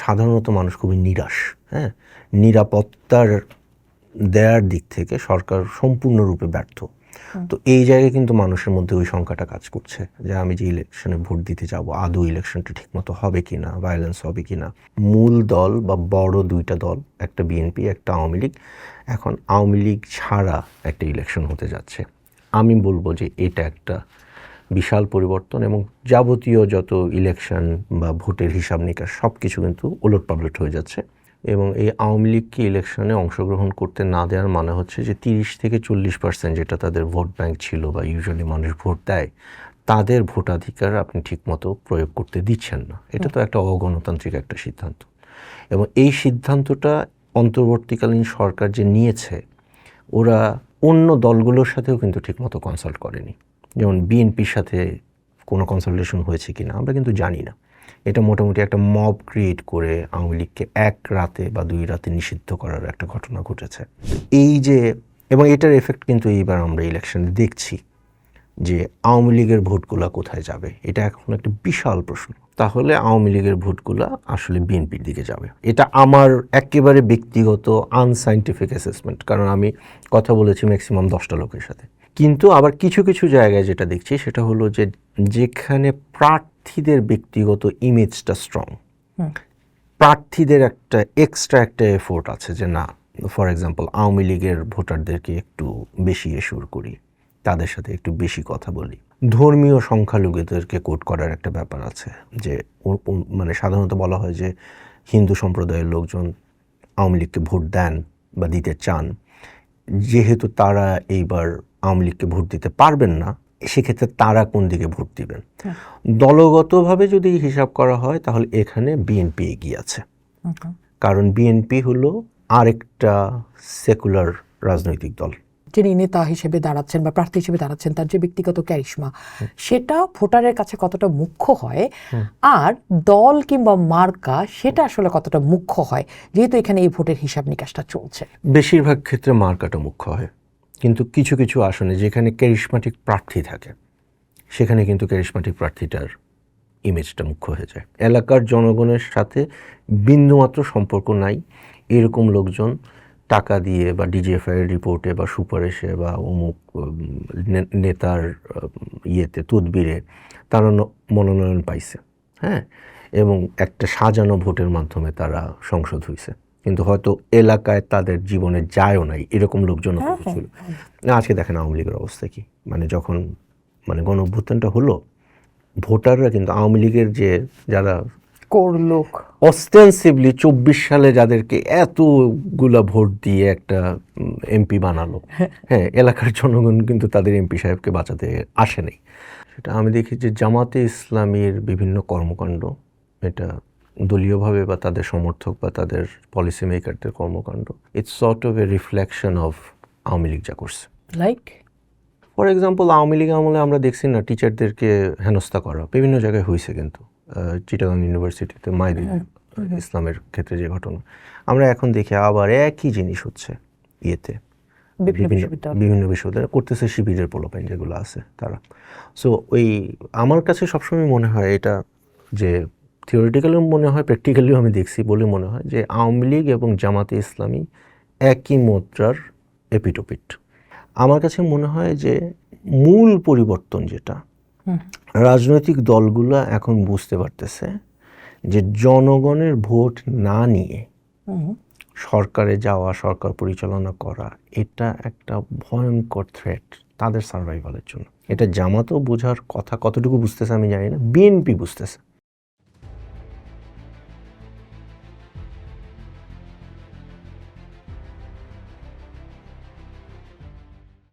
সাধারণত মানুষ খুবই নিরাশ। হ্যাঁ, নিরাপত্তার দেওয়ার দিক থেকে সরকার সম্পূর্ণরূপে ব্যর্থ। তো এই জায়গায় কিন্তু মানুষের মধ্যে ওই শঙ্কাটা কাজ করছে যে আমি যে ইলেকশনে ভোট দিতে যাব আদৌ ইলেকশনটা ঠিকমতো হবে কিনা, ভায়োলেন্স হবে কিনা। মূল দল বা বড় দুইটা দল, একটা বিএনপি একটা আওয়ামী লীগ, এখন আওয়ামী লীগ ছাড়া একটা ইলেকশন হতে যাচ্ছে। আমি বলবো যে এটা একটা বিশাল পরিবর্তন এবং যাবতীয় যত ইলেকশন বা ভোটের হিসাব নিকাশ সব কিছু কিন্তু ওলটপালট হয়ে যাচ্ছে। এবং এই আওয়ামী লীগকে ইলেকশনে অংশগ্রহণ করতে না দেওয়ার মানে হচ্ছে যে 30 থেকে 40% যেটা তাদের ভোট ব্যাংক ছিল বা ইউজুয়ালি মানুষ ভোট দেয়, তাদের ভোটাধিকার আপনি ঠিকমতো প্রয়োগ করতে দিচ্ছেন না। এটা তো একটা অগণতান্ত্রিক একটা সিদ্ধান্ত। এবং এই সিদ্ধান্তটা অন্তর্বর্তীকালীন সরকার যে নিয়েছে, ওরা অন্য দলগুলোর সাথেও কিন্তু ঠিকমতো কনসাল্ট করেনি। যেমন বিএনপির সাথে কোনো কনসালটেশন হয়েছে কিনা আমরা কিন্তু জানি না। এটা মোটামুটি একটা মব ক্রিয়েট করে আওয়ামী লীগকে এক রাতে বা 2 রাতে নিষিদ্ধ করার একটা ঘটনা ঘটেছে। এই যে, এবং এটার এফেক্ট কিন্তু এইবার আমরা ইলেকশনে দেখছি যে আওয়ামী লীগের ভোটগুলা কোথায় যাবে, এটা এখন একটা বিশাল প্রশ্ন। তাহলে আওয়ামী লীগের ভোটগুলা আসলে বিএনপির দিকে যাবে। এটা আমার একেবারে ব্যক্তিগত আনসাইন্টিফিক অ্যাসেসমেন্ট, কারণ আমি কথা বলেছি ম্যাক্সিমাম 10টা লোকের সাথে। কিন্তু আবার কিছু কিছু জায়গায় যেটা দেখছি সেটা হলো যে যেখানে প্রার্থীদের ব্যক্তিগত ইমেজটা স্ট্রং, প্রার্থীদের একটা এক্সট্রা একটা এফোর্ট আছে যে না, ফর এক্সাম্পল আওয়ামী লীগের ভোটারদেরকে একটু বেশি এশিওর করি, তাদের সাথে একটু বেশি কথা বলি। ধর্মীয় সংখ্যালঘুদেরকে কোট করার একটা ব্যাপার আছে যে মানে সাধারণত বলা হয় যে হিন্দু সম্প্রদায়ের লোকজন আওয়ামী লীগকে ভোট দেন বা দিতে চান, যেহেতু তারা এইবার আওয়ামী লীগকে ভোট দিতে পারবেন না, সেক্ষেত্রে তারা কোন দিকে ভোট দিবেন। দলগতভাবে যদি হিসাব করা হয় তাহলে এখানে বিএনপি এগিয়ে আছে, কারণ বিএনপি হলো আরেকটা সেকুলার রাজনৈতিক দল। যিনি নেতা হিসেবে দাঁড়াচ্ছেন বা প্রার্থী হিসেবে দাঁড়াচ্ছেন, তার যে ব্যক্তিগত ক্যারিশমা সেটা ভোটারের কাছে কতটা মুখ্য হয়, আর দল কিংবা মার্কা সেটা আসলে কতটা মুখ্য হয়, যেহেতু এখানে এই ভোটের হিসাব নিকাশটা চলছে। বেশিরভাগ ক্ষেত্রে মার্কাটা মুখ্য হয়, কিন্তু কিছু কিছু আসনে যেখানে ক্যারিশমাটিক প্রার্থী থাকে সেখানে কিন্তু ক্যারিশমাটিক প্রার্থীটার ইমেজটা মুখ্য হয়ে যায়। এলাকার জনগণের সাথে বিন্দুমাত্র সম্পর্ক নাই এরকম লোকজন টাকা দিয়ে বা ডিজিএফআইয়ের রিপোর্টে বা সুপারিশে বা অমুক নেতার ইয়েতে তদবিরে তারা মনোনয়ন পাইছে, হ্যাঁ, এবং একটা সাজানো ভোটের মাধ্যমে তারা সংসদ হয়েছে, কিন্তু হয়তো এলাকায় তাদের জীবনে যায়ও নাই এরকম লোকজন ছিল। আজকে দেখেন আওয়ামী লীগের অবস্থা কি, মানে যখন মানে গণ অভ্যুত্থানটা হলো, ভোটাররা কিন্তু আওয়ামী লীগের যে যারা কোর লোক অস্টেন্সিভলি 24 সালে যাদেরকে এতগুলা ভোট দিয়ে একটা এমপি বানালো, হ্যাঁ, এলাকার জনগণ কিন্তু তাদের এমপি সাহেবকে বাঁচাতে আসে নাই। সেটা আমি দেখি যে জামাতে ইসলামীর বিভিন্ন কর্মকাণ্ড, এটা দলীয়ভাবে বা তাদের সমর্থক বা তাদের পলিসি মেকারদের কর্মকাণ্ড, it's sort of A reflection of Awami League যা করছে। Like for example Awami League আমলে আমরা দেখছি না টিচারদেরকে হেনস্থা করা, বিভিন্ন জায়গায় হয়েছে, কিন্তু চিটাগাং ইউনিভার্সিটিতে মাইদুল ইসলামের ক্ষেত্রে যে ঘটনা, আমরা এখন দেখি আবার একই জিনিস হচ্ছে ইয়েতে বিভিন্ন বিশ্ববিদ্যালয় করতেছে, শিবিরের পোলাপাইন যেগুলো আছে তারা। সো ওই আমার কাছে সবসময় মনে হয় এটা যে থিওরিটিক্যালিও মনে হয়, প্র্যাকটিক্যালিও আমি দেখছি বলে মনে হয় যে আওয়ামী লীগ এবং জামাতে ইসলামী একই মুদ্রার এপিটোপিট। আমার কাছে মনে হয় যে মূল পরিবর্তন যেটা, রাজনৈতিক দলগুলো এখন বুঝতে পারতেছে যে জনগণের ভোট না নিয়ে সরকারে যাওয়া, সরকার পরিচালনা করা, এটা একটা ভয়ঙ্কর থ্রেট তাদের সার্ভাইভালের জন্য। এটা জামাতও বোঝার কথা, কতটুকু বুঝতেছে আমি জানি না, বিএনপি বুঝতেছে।